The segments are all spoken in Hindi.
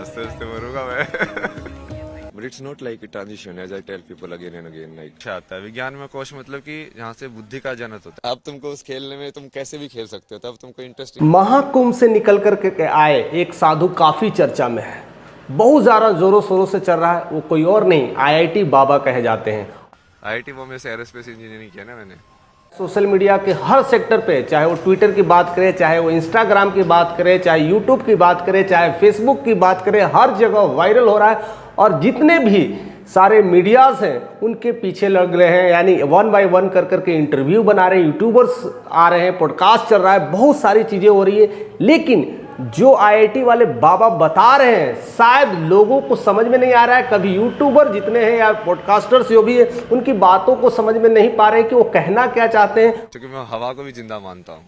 हंसते हंसते मरूंगा मैं। But it's not like a transition, as I tell people again and again. Like, अच्छा आता है विज्ञान में कोश मतलब कि जहाँ से बुद्धि का जनक होता अब तुमको उस खेलने में तुम कैसे भी खेल सकते हो, तब तुमको इंटरेस्टिंग। महाकुंभ से निकल करके आए एक साधु काफी चर्चा में है, बहुत ज़्यादा जोरों शोरों से चल रहा है। वो कोई और नहीं, आईआईटी बाबा कहे जाते हैं। है। आईआईटी बॉम्बे से एरोस्पेस इंजीनियरिंग किया ना मैंने। सोशल मीडिया के हर सेक्टर पे, चाहे वो ट्विटर की बात करें, चाहे वो इंस्टाग्राम की बात करें, चाहे यूट्यूब की बात करें, चाहे फेसबुक की बात करें, हर जगह वायरल हो रहा है। और जितने भी सारे मीडियाज हैं उनके पीछे लग रहे हैं, यानी 1 बाय 1 कर करके इंटरव्यू बना रहे हैं, यूट्यूबर्स आ रहे हैं, पॉडकास्ट चल रहा है, बहुत सारी चीज़ें हो रही है। लेकिन जो आईआईटी वाले बाबा बता रहे हैं शायद लोगों को समझ में नहीं आ रहा है। कभी यूट्यूबर जितने हैं या पॉडकास्टर्स जो भी है उनकी बातों को समझ में नहीं पा रहे कि वो कहना क्या चाहते हैं। क्योंकि मैं हवा को भी जिंदा मानता हूँ।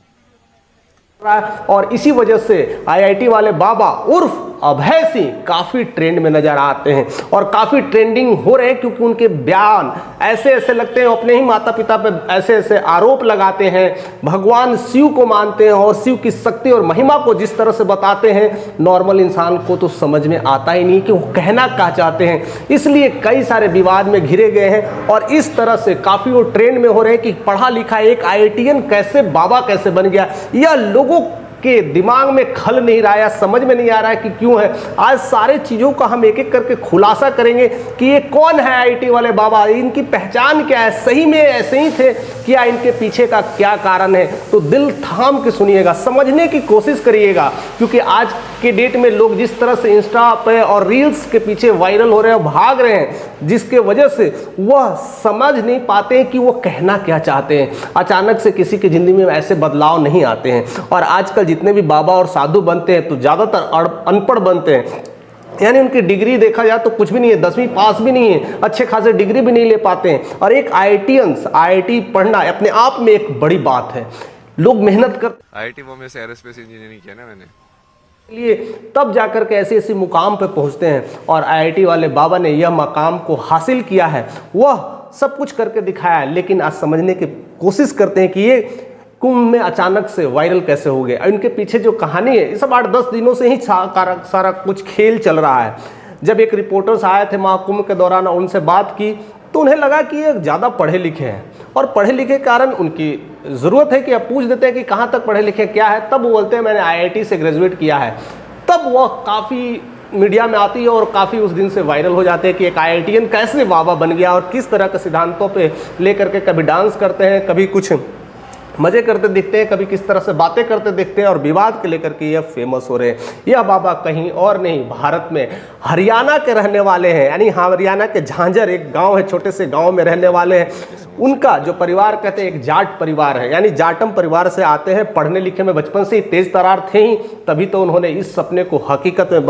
और इसी वजह से आईआईटी वाले बाबा उर्फ अभय सिंह काफ़ी ट्रेंड में नजर आते हैं और काफ़ी ट्रेंडिंग हो रहे हैं, क्योंकि उनके बयान ऐसे ऐसे लगते हैं, अपने ही माता पिता पे ऐसे ऐसे आरोप लगाते हैं, भगवान शिव को मानते हैं और शिव की शक्ति और महिमा को जिस तरह से बताते हैं, नॉर्मल इंसान को तो समझ में आता ही नहीं कि वो कहना क्या चाहते हैं। इसलिए कई सारे विवाद में घिरे गए हैं और इस तरह से काफ़ी वो ट्रेंड में हो रहे हैं कि पढ़ा लिखा एक आईआईटीएन कैसे बाबा कैसे बन गया। यह लोगों के दिमाग में खल नहीं रहा है, समझ में नहीं आ रहा है कि क्यों है। आज सारे चीज़ों का हम एक एक करके खुलासा करेंगे कि ये कौन है आईआईटी वाले बाबा, इनकी पहचान क्या है, सही में ऐसे ही थे क्या, इनके पीछे का क्या कारण है। तो दिल थाम के सुनिएगा, समझने की कोशिश करिएगा, क्योंकि आज के डेट में लोग जिस तरह से इंस्टा पे और रील्स के पीछे वायरल हो रहे हैं, भाग रहे हैं, जिसके वजह से वह समझ नहीं पाते हैं कि वो कहना क्या चाहते हैं। अचानक से किसी की ज़िंदगी में ऐसे बदलाव नहीं आते हैं। और आजकल जितने भी बाबा और साधु बनते हैं तो ज़्यादातर अनपढ़ बनते हैं, यानी उनकी डिग्री देखा जाए तो कुछ भी नहीं है, 10वीं पास भी नहीं है, अच्छे खासे डिग्री भी नहीं ले पाते हैं। और एक आईआईटी पढ़ना अपने आप में एक बड़ी बात है। लोग मेहनत कर आईआईटी बॉम्बे से एरोस्पेस इंजीनियरिंग किया ना मैंने। लिए तब जाकर के ऐसे ऐसे मुकाम पे पहुंचते हैं। और आईआईटी वाले बाबा ने यह मकाम को हासिल किया है, वह सब कुछ करके दिखाया है। लेकिन आज समझने की कोशिश करते हैं कि ये कुंभ में अचानक से वायरल कैसे हो गए। इनके पीछे जो कहानी है, ये सब 8-10 दिनों से ही सारा कुछ खेल चल रहा है। जब एक रिपोर्टर्स आए थे महाकुंभ के दौरान, उनसे बात की तो उन्हें लगा कि ये ज़्यादा पढ़े लिखे हैं और पढ़े लिखे के कारण उनकी ज़रूरत है कि अब पूछ देते हैं कि कहाँ तक पढ़े लिखे क्या है। तब वो बोलते हैं मैंने आईआईटी से ग्रेजुएट किया है। तब वह काफ़ी मीडिया में आती है और काफ़ी उस दिन से वायरल हो जाते हैं कि एक आईआईटीएन कैसे बाबा बन गया और किस तरह के सिद्धांतों पे लेकर के कभी डांस करते हैं, कभी कुछ मज़े करते दिखते हैं, कभी किस तरह से बातें करते दिखते हैं और विवाद के लेकर के यह फेमस हो रहे हैं। यह बाबा कहीं और नहीं, भारत में हरियाणा के रहने वाले हैं, यानी हरियाणा के झांझर एक गांव है, छोटे से गांव में रहने वाले हैं। उनका जो परिवार कहते हैं एक जाट परिवार है, यानी जाटम परिवार से आते हैं। पढ़ने लिखे में बचपन से ही तेज तरार थे ही, तभी तो उन्होंने इस सपने को हकीकत में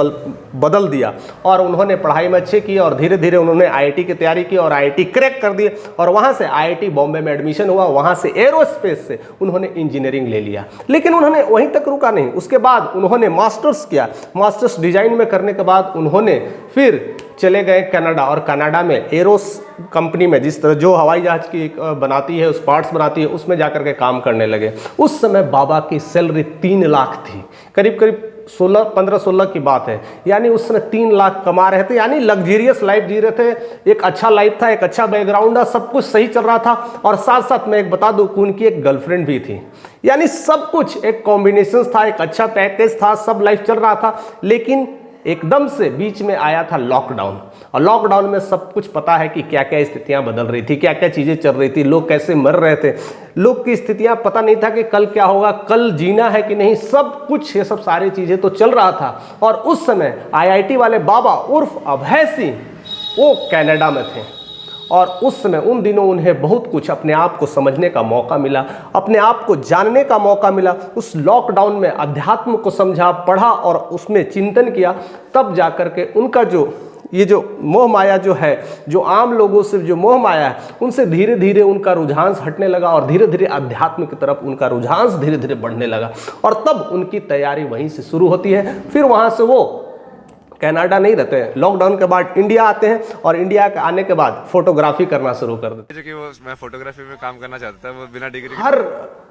बदल दिया और उन्होंने पढ़ाई में अच्छे की और धीरे धीरे उन्होंने आईआईटी की तैयारी की और आईआईटी क्रैक कर दिए और वहाँ से आईआईटी बॉम्बे में एडमिशन हुआ। वहाँ से एरोस्पेस से उन्होंने इंजीनियरिंग ले लिया। लेकिन उन्होंने वहीं तक रुका नहीं, उसके बाद उन्होंने मास्टर्स किया। मास्टर्स डिजाइन में करने के बाद उन्होंने फिर चले गए कनाडा और कनाडा में एरोस कंपनी में, जिस तरह जो हवाई जहाज की बनाती है, उस पार्ट्स बनाती है, उसमें जाकर के काम करने लगे। उस समय बाबा की सैलरी 3 लाख थी, करीब करीब 15-16 की बात है। यानी उस समय 3 लाख कमा रहे थे, यानी लग्जरियस लाइफ जी रहे थे। एक अच्छा लाइफ था, एक अच्छा बैकग्राउंड था, सब कुछ सही चल रहा था। और साथ साथ मैं एक बता दूं कि उनकी एक गर्लफ्रेंड भी थी, यानी सब कुछ एक कॉम्बिनेशन था, एक अच्छा पैकेज था, सब लाइफ चल रहा था। लेकिन एकदम से बीच में आया था लॉकडाउन और लॉकडाउन में सब कुछ पता है कि क्या क्या स्थितियां बदल रही थी, क्या क्या चीज़ें चल रही थी, लोग कैसे मर रहे थे, लोग की स्थितियां पता नहीं था कि कल क्या होगा, कल जीना है कि नहीं, सब कुछ ये सब सारी चीज़ें तो चल रहा था। और उस समय आईआईटी वाले बाबा उर्फ अभय सिंह वो कनाडा में थे और उस समय उन दिनों उन्हें बहुत कुछ अपने आप को समझने का मौका मिला, अपने आप को जानने का मौका मिला। उस लॉकडाउन में अध्यात्म को समझा, पढ़ा और उसमें चिंतन किया। तब जाकर के उनका ये जो मोह माया जो है, जो आम लोगों से जो मोह माया है, उनसे धीरे धीरे उनका रुझान हटने लगा और धीरे धीरे अध्यात्म की तरफ उनका रुझान धीरे धीरे बढ़ने लगा। और तब उनकी तैयारी वहीं से शुरू होती है। फिर वहाँ से वो कनाडा नहीं रहते हैं, लॉकडाउन के बाद इंडिया आते हैं और इंडिया के आने के बाद फोटोग्राफी करना शुरू कर देते हैं। जो कि वो मैं फोटोग्राफी में काम करना चाहता था, वो बिना डिग्री के हर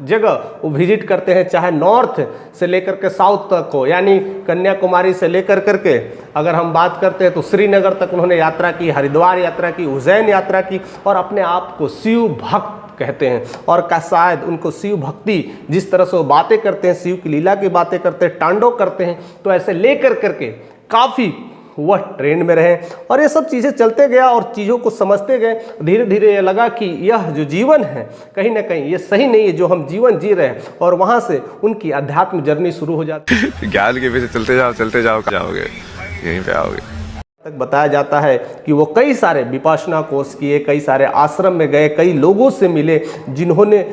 जगह वो विजिट करते हैं, चाहे नॉर्थ से लेकर के साउथ तक हो, यानी कन्याकुमारी से लेकर करके अगर हम बात करते हैं तो श्रीनगर तक उन्होंने यात्रा की, हरिद्वार यात्रा की, उज्जैन यात्रा की और अपने आप को शिव भक्त कहते हैं। और का शायद उनको शिव भक्ति, जिस तरह से वो बातें करते हैं, शिव की लीला की बातें करते हैं, तांडव करते हैं, तो ऐसे लेकर करके काफ़ी वह ट्रेंड में रहे और ये सब चीज़ें चलते गया और चीज़ों को समझते गए। धीरे धीरे ये लगा कि यह जो जीवन है कहीं ना कहीं ये सही नहीं है जो हम जीवन जी रहे हैं, और वहाँ से उनकी अध्यात्म जर्नी शुरू हो जाती है। ज्ञान के पीछे चलते जाओ जाओगे, यहीं पे आओगे। तक बताया जाता है कि वो कई सारे विपासना कोर्स किए, कई सारे आश्रम में गए, कई लोगों से मिले जिन्होंने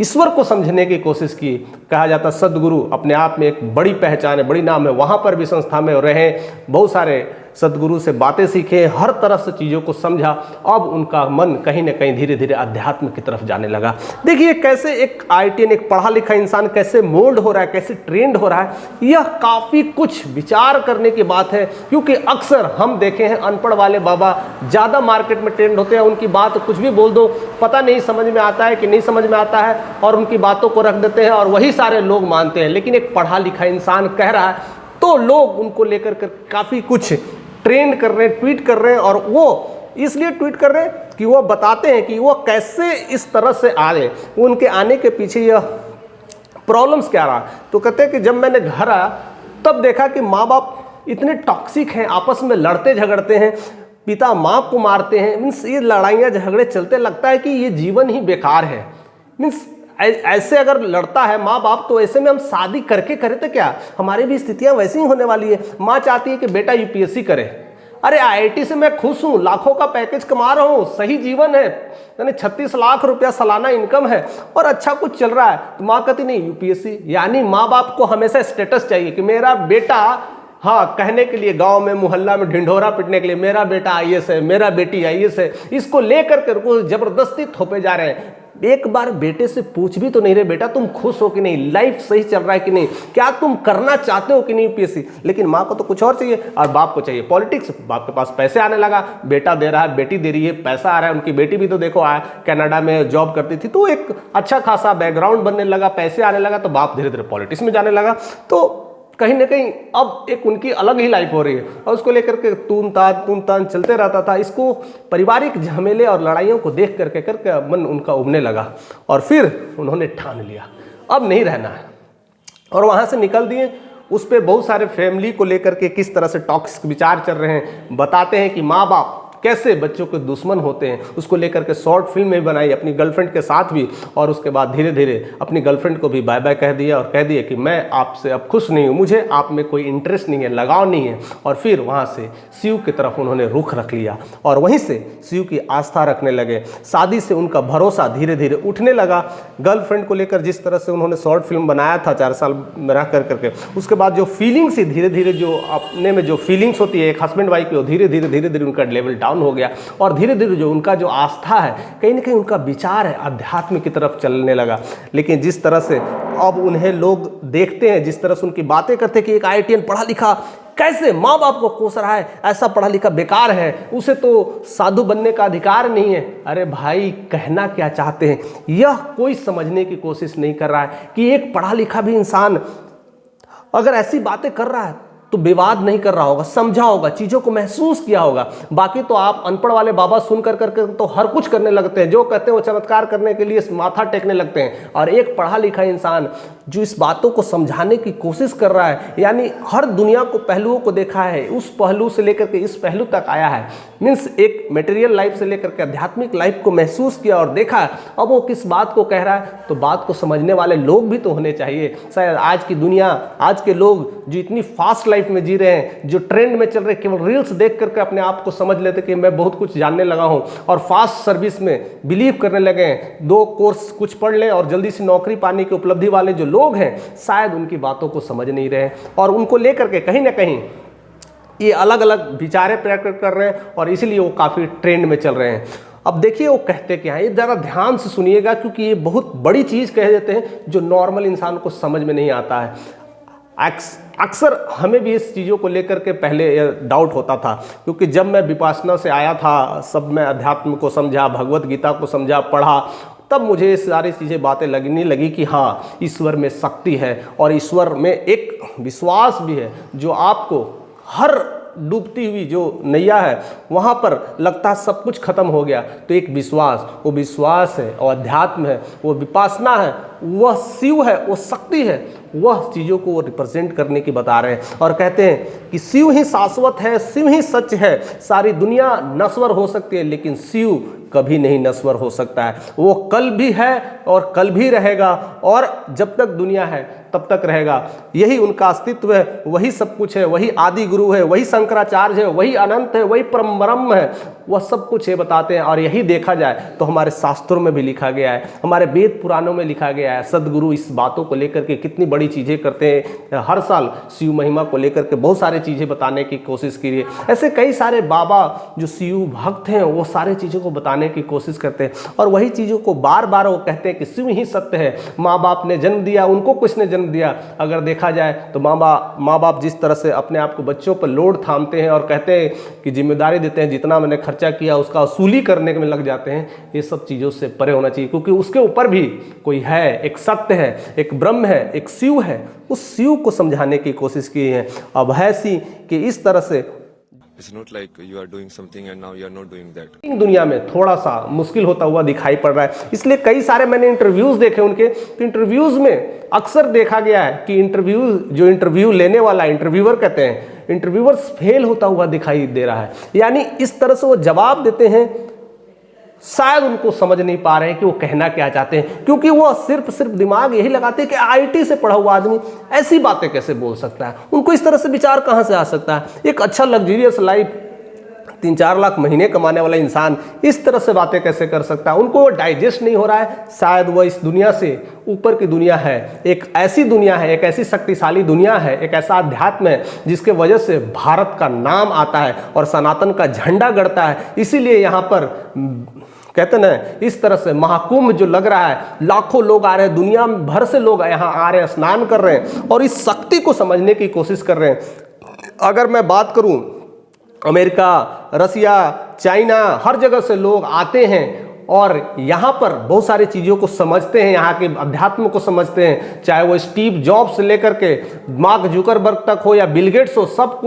ईश्वर को समझने की कोशिश की। कहा जाता सदगुरु अपने आप में एक बड़ी पहचान है, बड़ी नाम है। वहाँ पर भी संस्था में रहे, बहुत सारे सदगुरु से बातें सीखे, हर तरह से चीज़ों को समझा। अब उनका मन कहीं ना कहीं धीरे धीरे अध्यात्म की तरफ जाने लगा। देखिए कैसे एक IITian, एक पढ़ा लिखा इंसान कैसे मोल्ड हो रहा है, कैसे ट्रेंड हो रहा है। यह काफ़ी कुछ विचार करने की बात है, क्योंकि अक्सर हम देखे हैं अनपढ़ वाले बाबा ज़्यादा मार्केट में ट्रेंड होते हैं। उनकी बात कुछ भी बोल दो, पता नहीं समझ में आता है कि नहीं समझ में आता है, और उनकी बातों को रख देते हैं और वही सारे लोग मानते हैं। लेकिन एक पढ़ा लिखा इंसान कह रहा है तो लोग उनको लेकर कर काफ़ी कुछ ट्रेंड कर रहे हैं, ट्वीट कर रहे हैं, और वो इसलिए ट्वीट कर रहे हैं कि वो बताते हैं कि वो कैसे इस तरह से आ रहे, उनके आने के पीछे यह प्रॉब्लम्स क्या रहा। तो कहते हैं कि जब मैंने घर आया तब देखा कि माँ बाप इतने टॉक्सिक हैं, आपस में लड़ते झगड़ते हैं, पिता माँ को मारते हैं। मीन्स ये लड़ाइयाँ झगड़े चलते, लगता है कि ये जीवन ही बेकार है। मीन्स ऐसे अगर लड़ता है माँ बाप तो ऐसे में हम शादी करके करें तो क्या, हमारी भी स्थितियां वैसी ही होने वाली है। माँ चाहती है कि बेटा UPSC करे, अरे IIT से मैं खुश हूँ, लाखों का पैकेज कमा रहा हूँ, सही जीवन है, यानी 36 लाख रुपया सालाना इनकम है और अच्छा कुछ चल रहा है। तो माँ कहती नहीं UPSC, यानी माँ बाप को हमेशा स्टेटस चाहिए कि मेरा बेटा, हाँ कहने के लिए गांव में मोहल्ला में ढिंढोरा पिटने के लिए मेरा बेटा IAS है, मेरा बेटी IAS है, इसको लेकर के जबरदस्ती थोपे जा रहे हैं। एक बार बेटे से पूछ भी तो नहीं रहे, बेटा तुम खुश हो कि नहीं, लाइफ सही चल रहा है कि नहीं, क्या तुम करना चाहते हो कि नहीं UPSC। लेकिन माँ को तो कुछ और चाहिए और बाप को चाहिए पॉलिटिक्स। बाप के पास पैसे आने लगा, बेटा दे रहा है, बेटी दे रही है, पैसा आ रहा है। उनकी बेटी भी तो देखो कनाडा में जॉब करती थी, तो एक अच्छा खासा बैकग्राउंड बनने लगा, पैसे आने लगा, तो बाप धीरे धीरे पॉलिटिक्स में जाने लगा। तो कहीं ना कहीं अब एक उनकी अलग ही लाइफ हो रही है और उसको लेकर के तून तान चलते रहता था। इसको पारिवारिक झमेले और लड़ाइयों को देख करके मन उनका उबने लगा और फिर उन्होंने ठान लिया अब नहीं रहना है, और वहाँ से निकल दिए। उस पर बहुत सारे फैमिली को लेकर के किस तरह से टॉक्सिक विचार चल रहे हैं, बताते हैं कि माँ बाप कैसे बच्चों के दुश्मन होते हैं। उसको लेकर के शॉर्ट फिल्म में बनाई अपनी गर्लफ्रेंड के साथ भी, और उसके बाद धीरे धीरे अपनी गर्लफ्रेंड को भी बाय बाय कह दिया और कह दिया कि मैं आपसे अब खुश नहीं हूँ, मुझे आप में कोई इंटरेस्ट नहीं है, लगाव नहीं है। और फिर वहाँ से शिव की तरफ उन्होंने रुख रख लिया और वहीं से शिव की आस्था रखने लगे। शादी से उनका भरोसा धीरे धीरे उठने लगा। गर्लफ्रेंड को लेकर जिस तरह से उन्होंने शॉर्ट फिल्म बनाया था 4 साल में रह करके, उसके बाद जो फीलिंग्स ही धीरे धीरे जो अपने में जो फीलिंग्स होती है एक हस्बैंड वाइफ की, धीरे धीरे उनका लेवल डाउन हो गया और धीरे धीरे जो उनका जो आस्था है, कहीं ना कहीं उनका विचार है अध्यात्म की तरफ चलने लगा। लेकिन जिस तरह से अब उन्हें लोग देखते हैं, जिस तरह से उनकी बातें करते हैं कि एक IITian पढ़ा लिखा कैसे माँ बाप को कोस रहा है, ऐसा पढ़ा लिखा बेकार है, उसे तो साधु बनने का अधिकार नहीं है। अरे भाई कहना क्या चाहते हैं, यह कोई समझने की कोशिश नहीं कर रहा है कि एक पढ़ा लिखा भी इंसान अगर ऐसी बातें कर रहा है तो विवाद नहीं कर रहा होगा, समझा होगा, चीज़ों को महसूस किया होगा। बाकी तो आप अनपढ़ वाले बाबा सुन करके तो हर कुछ करने लगते हैं, जो कहते हैं वो चमत्कार करने के लिए माथा टेकने लगते हैं। और एक पढ़ा लिखा इंसान जो इस बातों को समझाने की कोशिश कर रहा है, यानी हर दुनिया को पहलुओं को देखा है, उस पहलू से लेकर के इस पहलू तक आया है। मीन्स एक मटेरियल लाइफ से लेकर के आध्यात्मिक लाइफ को महसूस किया और देखा। अब वो किस बात को कह रहा है, तो बात को समझने वाले लोग भी तो होने चाहिए। शायद आज की दुनिया, आज के लोग जो इतनी फास्ट लाइफ में जी रहे हैं, जो ट्रेंड में चल रहे, केवल रील्स देख करके अपने आप को समझ लेते कि मैं बहुत कुछ जानने लगा हूं और फास्ट सर्विस में बिलीव करने लगे हैं। 2 कोर्स कुछ पढ़ लें और जल्दी से नौकरी पाने की उपलब्धि वाले जो लोग हैं, शायद उनकी बातों को समझ नहीं रहे और उनको लेकर के कहीं ना कहीं ये अलग अलग विचारें प्रकट कर रहे हैं और इसीलिए वो काफ़ी ट्रेंड में चल रहे हैं। अब देखिए वो कहते क्या है, ये ज़रा ध्यान से सुनिएगा, क्योंकि ये बहुत बड़ी चीज़ कह देते हैं जो नॉर्मल इंसान को समझ में नहीं आता है। अक्सर हमें भी इस चीज़ों को लेकर के पहले डाउट होता था, क्योंकि जब मैं विपासना से आया था, सब मैं अध्यात्म को समझा, भगवत गीता को समझा, पढ़ा, तब मुझे ये सारी चीज़ें बातें लगने लगी कि हाँ, ईश्वर में शक्ति है और ईश्वर में एक विश्वास भी है जो आपको हर डूबती हुई जो नैया है वहाँ पर लगता है सब कुछ खत्म हो गया, तो एक विश्वास, वो विश्वास है और अध्यात्म है, वो विपासना है, वह शिव है, वो शक्ति है, वह चीज़ों को वो रिप्रेजेंट करने की बता रहे हैं। और कहते हैं कि शिव ही शाश्वत है, शिव ही सच है, सारी दुनिया नश्वर हो सकती है लेकिन शिव कभी नहीं नश्वर हो सकता है, वो कल भी है और कल भी रहेगा और जब तक दुनिया है तब तक रहेगा। यही उनका अस्तित्व है, वही सब कुछ है, वही आदि गुरु है, वही शंकराचार्य है, वही अनंत है, वही परम ब्रह्म है, वह सब कुछ ये बताते हैं। और यही देखा जाए तो हमारे शास्त्रों में भी लिखा गया है, हमारे वेद पुराणों में लिखा गया है। सदगुरु इस बातों को लेकर के कितनी बड़ी चीज़ें करते हैं, हर साल शिव महिमा को लेकर के बहुत सारी चीज़ें बताने की कोशिश की है। ऐसे कई सारे बाबा जो शिव भक्त हैं वो सारे चीज़ों को बताने की कोशिश करते हैं और वही चीज़ों को बार बार वो कहते हैं कि शिव ही सत्य है। माँ बाप ने जन्म दिया, उनको किसने जन्म दिया? अगर देखा जाए तो माँ बाप जिस तरह से अपने आप को बच्चों पर लोड थामते हैं और कहते हैं कि जिम्मेदारी देते हैं, जितना मैंने खर्चा किया उसका वसूली करने में लग जाते हैं, ये सब चीज़ों से परे होना चाहिए, क्योंकि उसके ऊपर भी कोई है, एक सत्य है, एक ब्रह्म है, एक शिव है। उस शिव को समझाने की कोशिश की है। अब है सी कि इस तरह से It's not like you are doing something and now you are not doing that. दुनिया में थोड़ा सा मुश्किल होता हुआ दिखाई पड़ रहा है। इसलिए कई सारे मैंने इंटरव्यूज देखे उनके, तो इंटरव्यूज में अक्सर देखा गया है कि इंटरव्यू लेने वाला, इंटरव्यूअर कहते हैं, इंटरव्यूअर्स फेल होता हुआ दिखाई दे रहा है। यानी इस तरह से वो जवाब देते हैं, शायद उनको समझ नहीं पा रहे हैं कि वो कहना क्या चाहते हैं, क्योंकि वो सिर्फ दिमाग यही लगाते हैं कि आईटी से पढ़ा हुआ आदमी ऐसी बातें कैसे बोल सकता है, उनको इस तरह से विचार कहाँ से आ सकता है। एक अच्छा लग्जरियस लाइफ 3-4 लाख महीने कमाने वाला इंसान इस तरह से बातें कैसे कर सकता है? उनको वो डाइजेस्ट नहीं हो रहा है। शायद वो इस दुनिया से ऊपर की दुनिया है, एक ऐसी दुनिया है, एक ऐसी शक्तिशाली दुनिया है, एक ऐसा अध्यात्म है जिसके वजह से भारत का नाम आता है और सनातन का झंडा गड़ता है। इसीलिए यहाँ पर कहते ना, इस तरह से महाकुंभ जो लग रहा है, लाखों लोग आ रहे हैं, दुनिया भर से लोग यहाँ आ रहे हैं, स्नान कर रहे हैं और इस शक्ति को समझने की कोशिश कर रहे हैं। अगर मैं बात करूं, अमेरिका, रसिया, चाइना, हर जगह से लोग आते हैं और यहाँ पर बहुत सारी चीज़ों को समझते हैं, यहाँ के अध्यात्म को समझते हैं। चाहे वो स्टीव जॉब्स से लेकर के मार्क जुकरबर्ग तक हो या बिल गेट्स हो, सब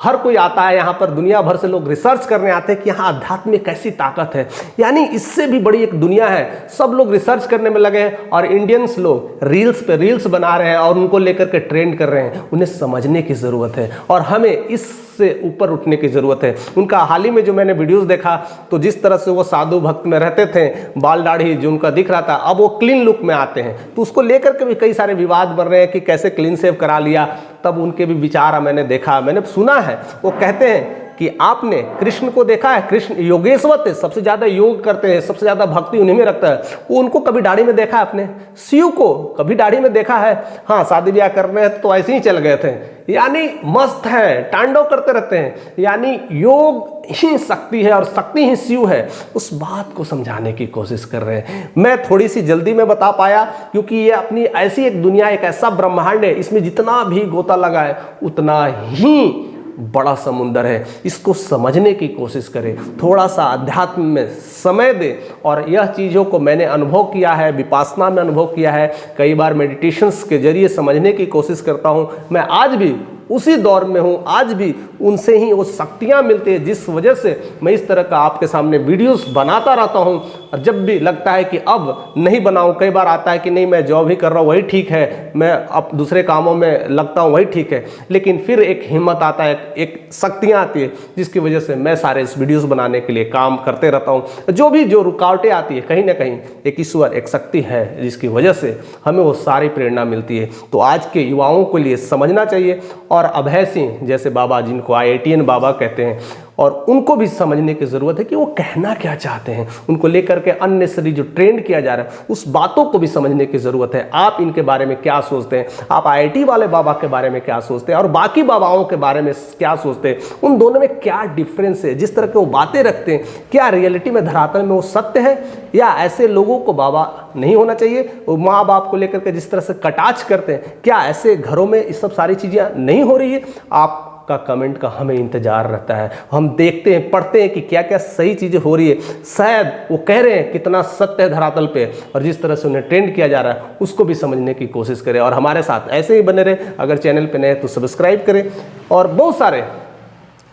हर कोई आता है यहाँ पर। दुनिया भर से लोग रिसर्च करने आते हैं कि यहाँ अध्यात्म में कैसी ताकत है। यानी इससे भी बड़ी एक दुनिया है, सब लोग रिसर्च करने में लगे हैं और इंडियंस लोग रील्स पे रील्स बना रहे हैं और उनको लेकर के ट्रेंड कर रहे हैं। उन्हें समझने की ज़रूरत है और हमें इससे ऊपर उठने की ज़रूरत है। उनका हाल ही में जो मैंने वीडियोज़ देखा, तो जिस तरह से वो साधु भक्त में रहते थे, बाल दाढ़ी जो उनका दिख रहा था, अब वो क्लीन लुक में आते हैं, तो उसको लेकर के भी कई सारे विवाद बन रहे हैं कि कैसे क्लीन शेव करा लिया। तब उनके भी विचार मैंने देखा, मैंने सुना है, वो कहते हैं कि आपने कृष्ण को देखा है, कृष्ण योगेश्वर थे, सबसे ज़्यादा योग करते हैं, सबसे ज़्यादा भक्ति उन्हीं में रखता है। वो उनको कभी दाढ़ी में देखा है आपने? शिव को कभी दाढ़ी में देखा है? हाँ, शादी ब्याह करने तो ऐसे ही चल गए थे। यानी मस्त है, तांडव करते रहते हैं। यानी योग ही शक्ति है और शक्ति ही शिव है। उस बात को समझाने की कोशिश कर रहे हैं। मैं थोड़ी सी जल्दी में बता पाया क्योंकि ये अपनी ऐसी एक दुनिया, एक ऐसा ब्रह्मांड है, इसमें जितना भी गोता लगा है उतना ही बड़ा समुंदर है। इसको समझने की कोशिश करें, थोड़ा सा अध्यात्म में समय दें। और यह चीज़ों को मैंने अनुभव किया है, विपासना में अनुभव किया है, कई बार मेडिटेशंस के जरिए समझने की कोशिश करता हूँ। मैं आज भी उसी दौर में हूँ, आज भी उनसे ही वो शक्तियाँ मिलती है, जिस वजह से मैं इस तरह का आपके सामने वीडियोस बनाता रहता हूँ। और जब भी लगता है कि अब नहीं बनाऊँ, कई बार आता है कि नहीं मैं जॉब ही कर रहा हूँ वही ठीक है, मैं अब दूसरे कामों में लगता हूँ वही ठीक है, लेकिन फिर एक हिम्मत आता है, एक शक्तियाँ आती है जिसकी वजह से मैं सारे इस वीडियोस बनाने के लिए काम करते रहता हूँ। जो रुकावटें आती है, कहीं ना कहीं एक ईश्वर, एक शक्ति है जिसकी वजह से हमें वो सारी प्रेरणा मिलती है। तो आज के युवाओं के लिए समझना चाहिए। और अभय सिंह जैसे बाबा, जिनको IITN बाबा कहते हैं, और उनको भी समझने की ज़रूरत है कि वो कहना क्या चाहते हैं। उनको लेकर के अननेसेसरी जो ट्रेंड किया जा रहा है उस बातों को भी समझने की ज़रूरत है। आप इनके बारे में क्या सोचते हैं, आप IIT वाले बाबा के बारे में क्या सोचते हैं और बाकी बाबाओं के बारे में क्या सोचते हैं, उन दोनों में क्या डिफरेंस है। जिस तरह के वो बातें रखते हैं, क्या रियलिटी में धरातल में वो सत्य है, या ऐसे लोगों को बाबा नहीं होना चाहिए। वो माँ बाप को लेकर के जिस तरह से कटाक्ष करते हैं, क्या ऐसे घरों में ये सब सारी चीज़ें नहीं हो रही है। आप का कमेंट का हमें इंतजार रहता है। हम देखते हैं, पढ़ते हैं कि क्या क्या सही चीज़ें हो रही है। शायद वो कह रहे हैं कितना सत्य है धरातल पे, और जिस तरह से उन्हें ट्रेंड किया जा रहा है उसको भी समझने की कोशिश करें। और हमारे साथ ऐसे ही बने रहे। अगर चैनल पे नए तो सब्सक्राइब करें, और बहुत सारे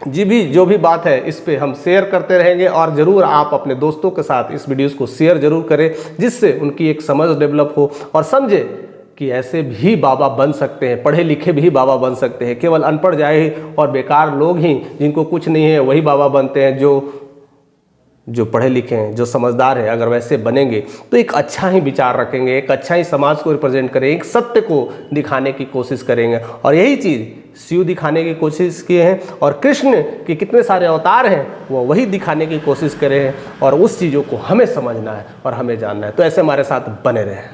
जो भी बात है इस पे हम शेयर करते रहेंगे। और ज़रूर आप अपने दोस्तों के साथ इस वीडियोस को शेयर ज़रूर करें, जिससे उनकी एक समझ डेवलप हो और समझे कि ऐसे भी बाबा बन सकते हैं, पढ़े लिखे भी बाबा बन सकते हैं। केवल अनपढ़ जाए और बेकार लोग ही, जिनको कुछ नहीं है, वही बाबा बनते हैं। जो पढ़े लिखे हैं, जो समझदार है, अगर वैसे बनेंगे तो एक अच्छा ही विचार रखेंगे, एक अच्छा ही समाज को रिप्रेजेंट करेंगे, एक सत्य को दिखाने की कोशिश करेंगे। और यही चीज़ शिव दिखाने की कोशिश किए हैं, और कृष्ण के कितने सारे अवतार हैं वो वही दिखाने की कोशिश करे हैं। और उस चीज़ों को हमें समझना है और हमें जानना है। तो ऐसे हमारे साथ बने रहें।